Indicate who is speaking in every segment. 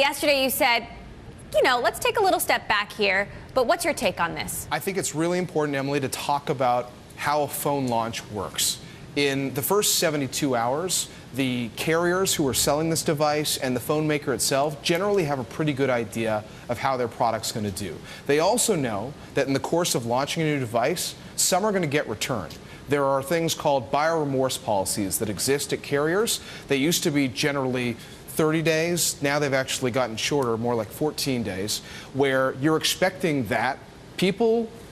Speaker 1: Yesterday you said, you know, let's take a little step back here, but what's your take on this?
Speaker 2: I think it's really important, Emily, to talk about how a phone launch works. In the first 72 hours, the carriers who are selling this device and the phone maker itself generally have a pretty good idea of how their product's going to do. They also know that in the course of launching a new device, some are going to get returned. There are things called buyer remorse policies that exist at carriers. They used to be generally 30 days. Now they've actually gotten shorter, more like 14 days, where you're expecting that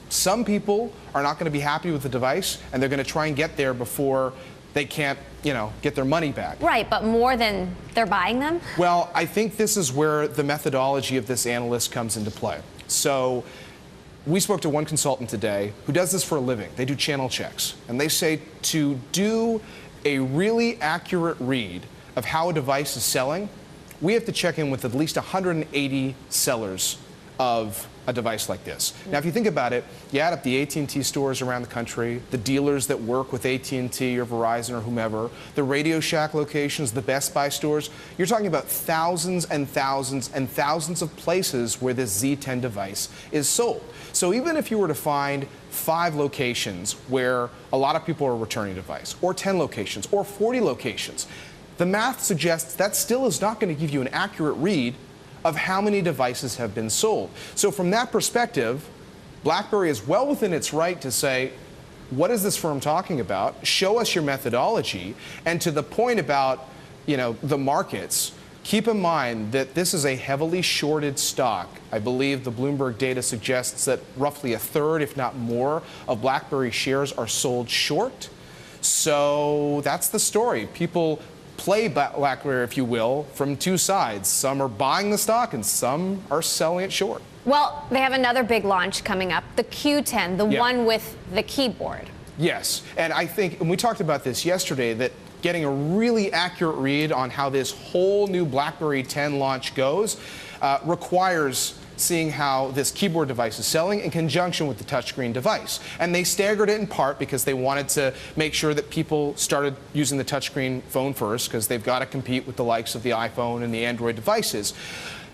Speaker 2: some people are not going to be happy with the device, and they're going to try and get there before they can't, get their money back.
Speaker 1: Right, but more than they're buying them?
Speaker 2: Well, I think this is where the methodology of this analyst comes into play. So we spoke to one consultant today who does this for a living. They do channel checks, and they say to do a really accurate read of how a device is selling, we have to check in with at least 180 sellers of a device like this. Now, if you think about it, you add up the AT&T stores around the country, the dealers that work with AT&T or Verizon or whomever, the Radio Shack locations, the Best Buy stores, you're talking about thousands and thousands and thousands of places where this Z10 device is sold. So even if you were to find 5 locations where a lot of people are returning a device, or 10 locations, or 40 locations, the math suggests that still is not going to give you an accurate read of how many devices have been sold. So from that perspective, BlackBerry is well within its right to say, what is this firm talking about? Show us your methodology. And to the point about, the markets, keep in mind that this is a heavily shorted stock. I believe the Bloomberg data suggests that roughly a third, if not more, of BlackBerry shares are sold short. So that's the story. People play BlackBerry, if you will, from two sides. Some are buying the stock and some are selling it short.
Speaker 1: Well, they have another big launch coming up, the Q10, the one with the keyboard.
Speaker 2: Yes, and I think, and we talked about this yesterday, that getting a really accurate read on how this whole new BlackBerry 10 launch goes requires seeing how this keyboard device is selling in conjunction with the touchscreen device. And they staggered it in part because they wanted to make sure that people started using the touchscreen phone first, because they've got to compete with the likes of the iPhone and the Android devices.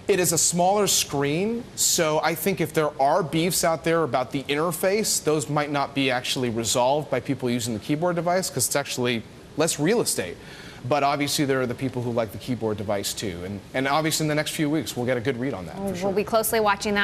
Speaker 2: It is a smaller screen, so I think if there are beefs out there about the interface, those might not be actually resolved by people using the keyboard device, because it's actually less real estate. But obviously there are the people who like the keyboard device too. And obviously in the next few weeks, we'll get a good read on that.
Speaker 1: We'll be closely watching that one.